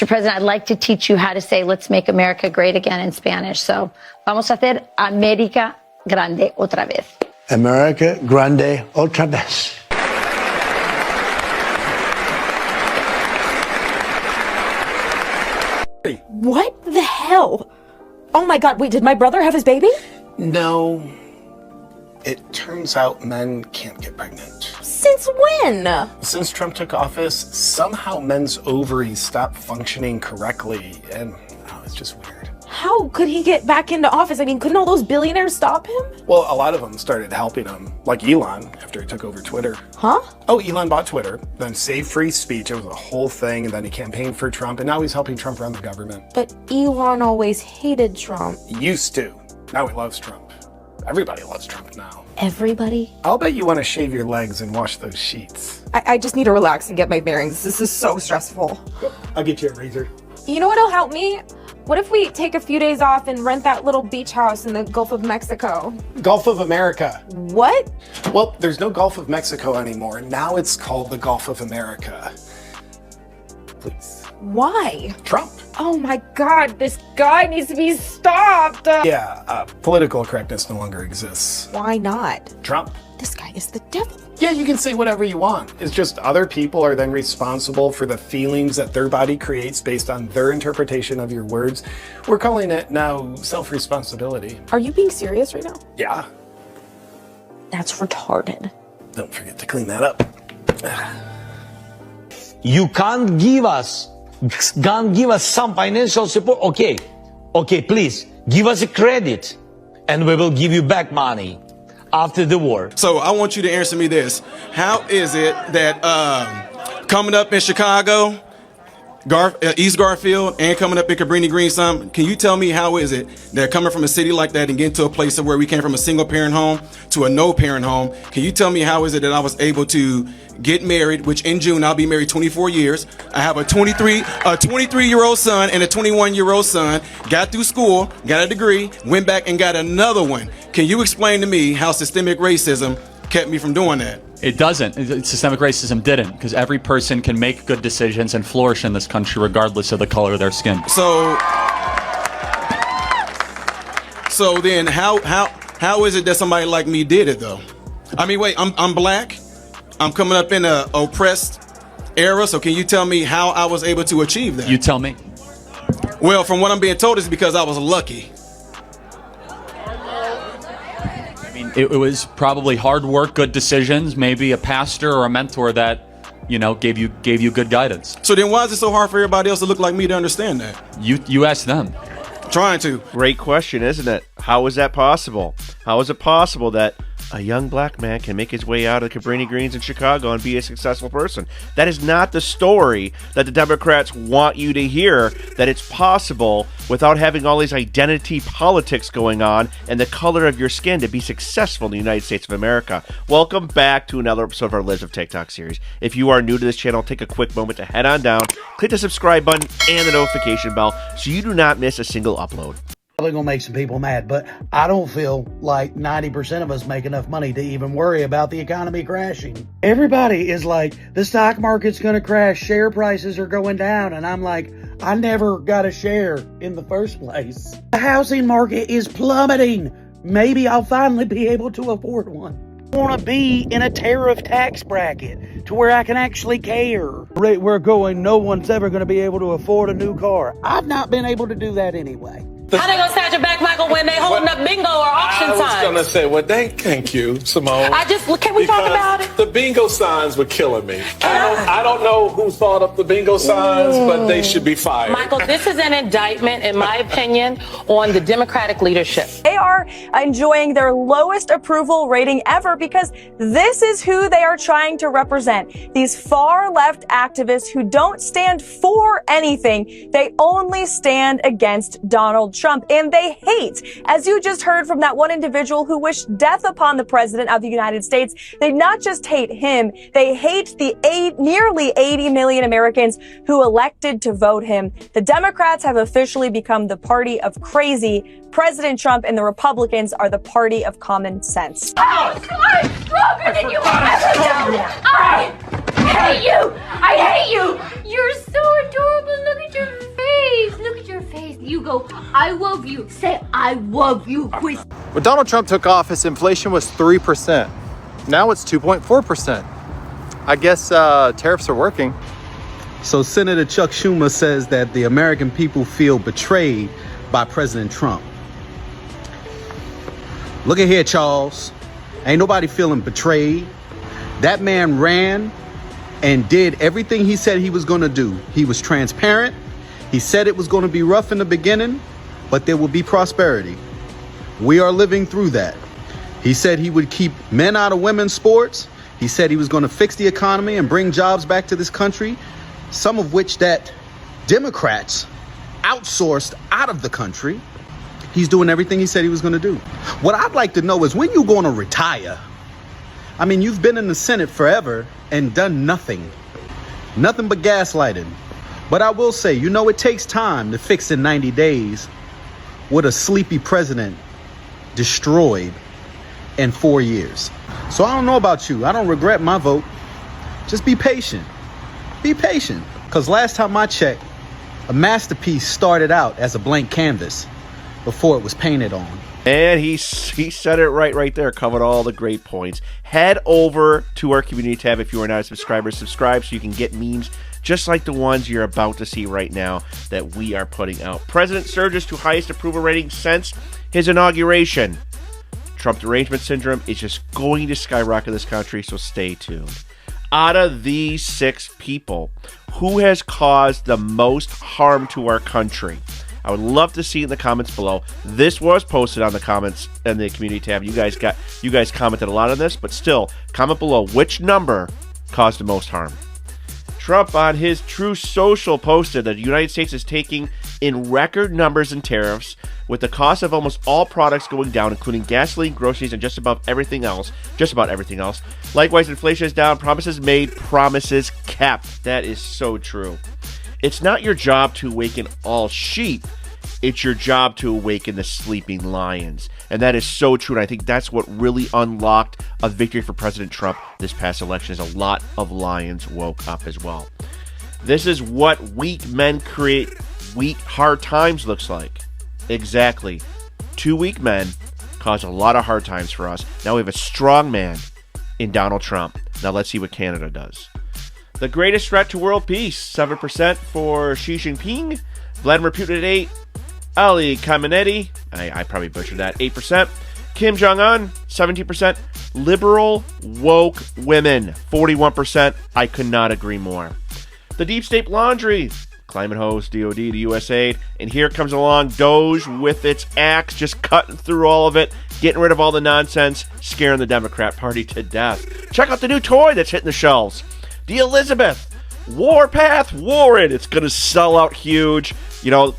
Mr. President, I'd like to teach you how to say, let's make America great again in Spanish. So, vamos a hacer América grande otra vez. America grande otra vez. What the hell? Oh my God, wait, did my brother have his baby? No. It turns out men can't get pregnant. Since when? Since Trump took office, somehow men's ovaries stopped functioning correctly, and it's just weird. How could he get back into office? I mean, couldn't all those billionaires stop him? Well, a lot of them started helping him, like Elon, after he took over Twitter. Huh? Oh, Elon bought Twitter, then saved free speech. It was a whole thing, and then he campaigned for Trump, and now he's helping Trump run the government. But Elon always hated Trump. He used to. Now he loves Trump. Everybody loves Trump now. Everybody? I'll bet you want to shave your legs and wash those sheets. I just need to relax and get my bearings. This is so stressful. I'll get you a razor. You know what'll help me? What if we take a few days off and rent that little beach house in the Gulf of Mexico? Gulf of America. What? Well, there's no Gulf of Mexico anymore. Now it's called the Gulf of America. Please. Why? Trump. Oh my God, this guy needs to be stopped. Yeah, political correctness no longer exists. Why not? Trump. This guy is the devil. Yeah, you can say whatever you want. It's just other people are then responsible for the feelings that their body creates based on their interpretation of your words. We're calling it now self-responsibility. Are you being serious right now? Yeah. That's retarded. Don't forget to clean that up. You can't give us some financial support. Okay, please give us a credit and we will give you back money after the war. So I want you to answer me this. How is it that coming up in Chicago, East Garfield, and coming up in Cabrini Green, can you tell me how is it that coming from a city like that and getting to a place where we came from a single parent home to a no parent home, can you tell me how is it that I was able to get married, which in June I'll be married 24 years. I have a 23-year-old son and a 21-year-old son, got through school, got a degree, went back and got another one. Can you explain to me how systemic racism kept me from doing that? It doesn't. Systemic racism didn't, because every person can make good decisions and flourish in this country regardless of the color of their skin. So then how is it that somebody like me did it though? I mean, wait, I'm black. I'm coming up in a oppressed era, so can you tell me how I was able to achieve that? You tell me. Well, from what I'm being told, it's because I was lucky. I mean, it was probably hard work, good decisions, maybe a pastor or a mentor that, gave you good guidance. So then why is it so hard for everybody else to look like me to understand that? You ask them. Trying to. Great question, isn't it? How is that possible? How is it possible that a young black man can make his way out of Cabrini Greens in Chicago and be a successful person? That is not the story that the Democrats want you to hear, that it's possible without having all these identity politics going on and the color of your skin to be successful in the United States of America. Welcome back to another episode of our Lives of TikTok series. If you are new to this channel, take a quick moment to head on down, click the subscribe button and the notification bell so you do not miss a single upload. Probably gonna make some people mad, but I don't feel like 90% of us make enough money to even worry about the economy crashing. Everybody is like, the stock market's gonna crash, share prices are going down, and I'm like, I never got a share in the first place. The housing market is plummeting. Maybe I'll finally be able to afford one. I want to be in a tariff tax bracket to where I can actually care. The rate we're going, no one's ever going to be able to afford a new car. I've not been able to do that anyway. How they gonna snatch your back, Michael, when they holding up bingo or auction signs? I was gonna say, thank you, Simone. Can we talk about it? The bingo signs were killing me. I don't know who thought up the bingo signs, but they should be fired. Michael, this is an indictment, in my opinion, on the Democratic leadership. They are enjoying their lowest approval rating ever because this is who they are trying to represent. These far left activists who don't stand for anything. They only stand against Donald Trump, and they hate, as you just heard from that one individual who wished death upon the president of the United States, they not just hate him, they hate the nearly 80 million Americans who elected to vote him. The Democrats have officially become the party of crazy. President Trump and the Republicans are the party of common sense. Oh, I'm stronger than you will ever do. hate you! I hate you! You're so adorable. Look at your face. Look at your face. You go, I love you. Say, I love you, quiz. When Donald Trump took office, inflation was 3%. Now it's 2.4%. I guess tariffs are working. So Senator Chuck Schumer says that the American people feel betrayed by President Trump. Look at here, Charles. Ain't nobody feeling betrayed. That man ran and did everything he said he was going to do. He was transparent. He said it was going to be rough in the beginning, but there will be prosperity. We are living through that. He said he would keep men out of women's sports. He said he was going to fix the economy and bring jobs back to this country, some of which that Democrats outsourced out of the country. He's doing everything he said he was going to do. What I'd like to know is when you're going to retire. I mean, you've been in the Senate forever and done nothing. Nothing but gaslighting. But I will say, it takes time to fix in 90 days what a sleepy president destroyed in 4 years. So I don't know about you. I don't regret my vote. Just be patient. Be patient. Because last time I checked, a masterpiece started out as a blank canvas before it was painted on. And he said it right there. Covered all the great points. Head over to our community tab if you are not a subscriber. Subscribe so you can get memes just like the ones you're about to see right now that we are putting out. President surges to highest approval rating since his inauguration. Trump derangement syndrome is just going to skyrocket this country, so stay tuned. Out of these 6 people, who has caused the most harm to our country? I would love to see in the comments below. This was posted on the comments in the community tab. You guys commented a lot on this, but still, comment below which number caused the most harm. Trump on his Truth Social posted that the United States is taking in record numbers in tariffs, with the cost of almost all products going down, including gasoline, groceries, and just about everything else. Likewise, inflation is down, promises made, promises kept. That is so true. It's not your job to awaken all sheep. It's your job to awaken the sleeping lions. And that is so true. And I think that's what really unlocked a victory for President Trump this past election, is a lot of lions woke up as well. This is what weak men create weak, hard times looks like. Exactly. 2 weak men cause a lot of hard times for us. Now we have a strong man in Donald Trump. Now let's see what Canada does. The greatest threat to world peace, 7% for Xi Jinping. Vladimir Putin at 8. Ali Khamenei, I probably butchered that, 8%. Kim Jong-un, 17%. Liberal woke women, 41%. I could not agree more. The deep state laundry, climate host, DOD, the USAID, and here comes along Doge with its axe, just cutting through all of it, getting rid of all the nonsense, scaring the Democrat Party to death. Check out the new toy that's hitting the shelves. The Elizabeth Warpath Warren. It's going to sell out huge.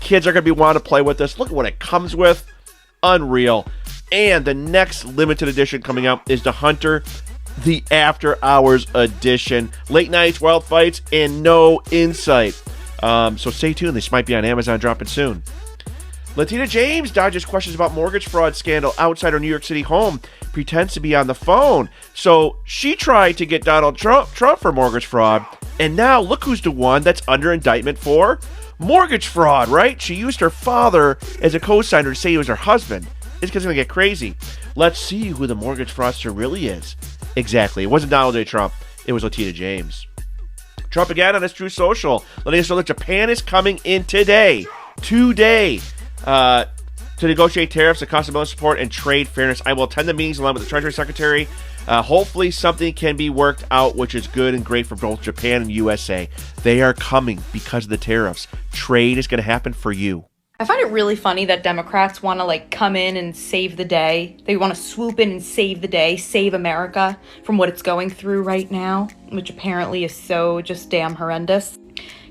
Kids are going to be wanting to play with this. Look at what it comes with. Unreal. And the next limited edition coming out is the Hunter, the After Hours edition. Late nights, wild fights, and no insight. So stay tuned. This might be on Amazon dropping soon. Latina James dodges questions about mortgage fraud scandal outside her New York City home. Pretends to be on the phone. So she tried to get Donald Trump for mortgage fraud. And now look who's the one that's under indictment for mortgage fraud, right? She used her father as a co-signer to say he was her husband. This guy's going to get crazy. Let's see who the mortgage fraudster really is. Exactly. It wasn't Donald J. Trump. It was Latina James. Trump again on his Truth Social, letting us know that Japan is coming in today, to negotiate tariffs, the cost of military support, and trade fairness. I will attend the meetings along with the Treasury Secretary. Hopefully something can be worked out, which is good and great for both Japan and USA. They are coming because of the tariffs. Trade is going to happen for you. I find it really funny that Democrats want to come in and save the day. They want to swoop in and save the day, save America from what it's going through right now, which apparently is so just damn horrendous.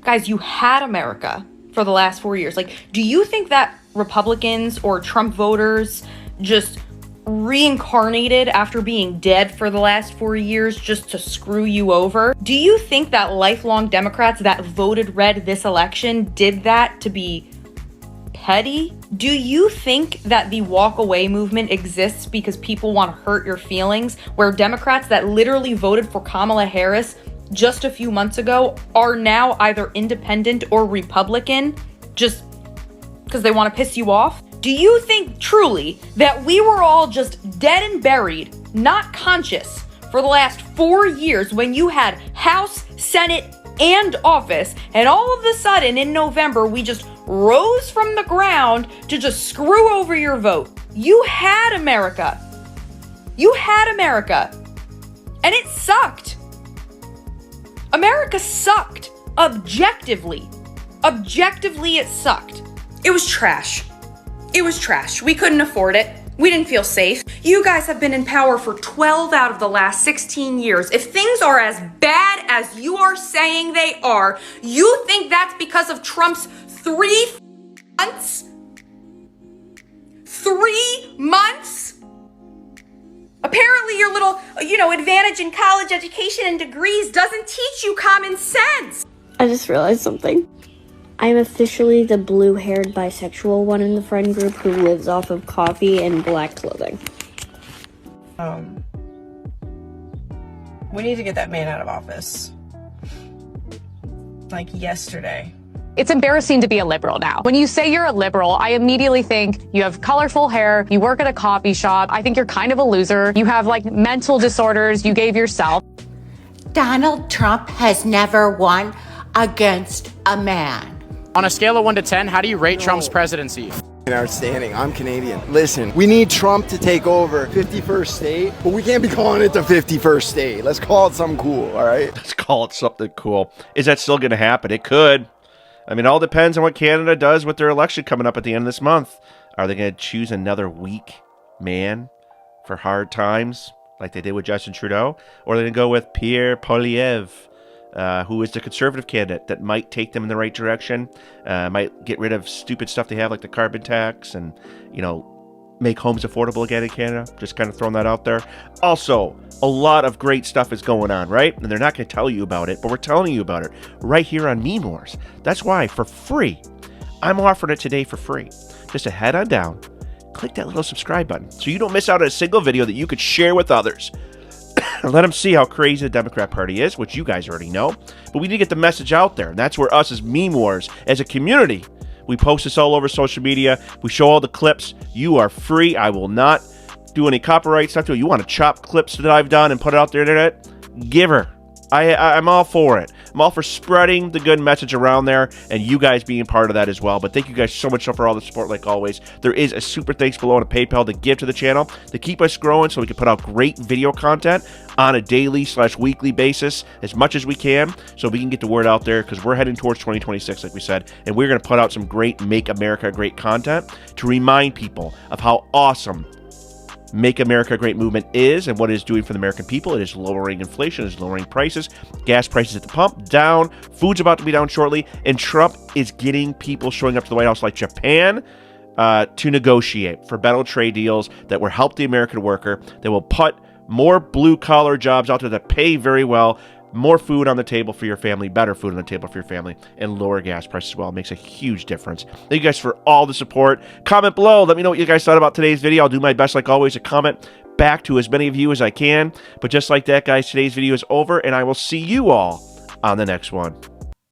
Guys, you had America for the last 4 years. Do you think that Republicans or Trump voters just reincarnated after being dead for the last 4 years just to screw you over? Do you think that lifelong Democrats that voted red this election did that to be petty? Do you think that the walk away movement exists because people want to hurt your feelings, where Democrats that literally voted for Kamala Harris just a few months ago are now either independent or Republican just because they want to piss you off? Do you think truly that we were all just dead and buried, not conscious, for the last 4 years when you had House, Senate, and office, and all of a sudden in November we just rose from the ground to just screw over your vote? You had America. You had America. And it sucked. America sucked. Objectively. Objectively, it sucked. It was trash. It was trash. We couldn't afford it. We didn't feel safe. You guys have been in power for 12 out of the last 16 years. If things are as bad as you are saying they are, you think that's because of Trump's 3 months? 3 months? Apparently your little, advantage in college education and degrees doesn't teach you common sense. I just realized something. I'm officially the blue-haired bisexual one in the friend group who lives off of coffee and black clothing. We need to get that man out of office. Like yesterday. It's embarrassing to be a liberal now. When you say you're a liberal, I immediately think you have colorful hair, you work at a coffee shop, I think you're kind of a loser, you have mental disorders you gave yourself. Donald Trump has never won against a man. On a scale of 1 to 10, how do you rate Trump's presidency? Outstanding. I'm Canadian. Listen, we need Trump to take over 51st state, but we can't be calling it the 51st state. Let's call it something cool, all right? Let's call it something cool. Is that still going to happen? It could. I mean, it all depends on what Canada does with their election coming up at the end of this month. Are they going to choose another weak man for hard times like they did with Justin Trudeau? Or are they going to go with Pierre Poilievre, who is the conservative candidate that might take them in the right direction, might get rid of stupid stuff they have like the carbon tax and, make homes affordable again in Canada? Just kind of throwing that out there. Also, a lot of great stuff is going on, right? And they're not going to tell you about it, but we're telling you about it right here on Meme Wars. That's why, for free, I'm offering it today for free. Just to head on down, click that little subscribe button so you don't miss out on a single video that you could share with others. Let them see how crazy the Democrat Party is, which you guys already know. But we need to get the message out there, and that's where us as Meme Wars, as a community, we post this all over social media. We show all the clips. You are free. I will not do any copyright stuff to it. You want to chop clips that I've done and put it out there on the internet? Give her. I'm all for it. I'm all for spreading the good message around there and you guys being part of that as well. But thank you guys so much for all the support like always. There is a super thanks below and a PayPal to give to the channel to keep us growing so we can put out great video content on a daily/weekly basis as much as we can so we can get the word out there because we're heading towards 2026 like we said, and we're going to put out some great Make America Great content to remind people of how awesome Make America Great movement is and what it is doing for the American people. It is lowering inflation, it is lowering prices, gas prices at the pump down, food's about to be down shortly, and Trump is getting people showing up to the White House like Japan to negotiate for better trade deals that will help the American worker, that will put more blue-collar jobs out there that pay very well, more food on the table for your family, better food on the table for your family, and lower gas prices as well. It makes a huge difference. Thank you guys for all the support. Comment below. Let me know what you guys thought about today's video. I'll do my best, like always, to comment back to as many of you as I can. But just like that, guys, today's video is over, and I will see you all on the next one.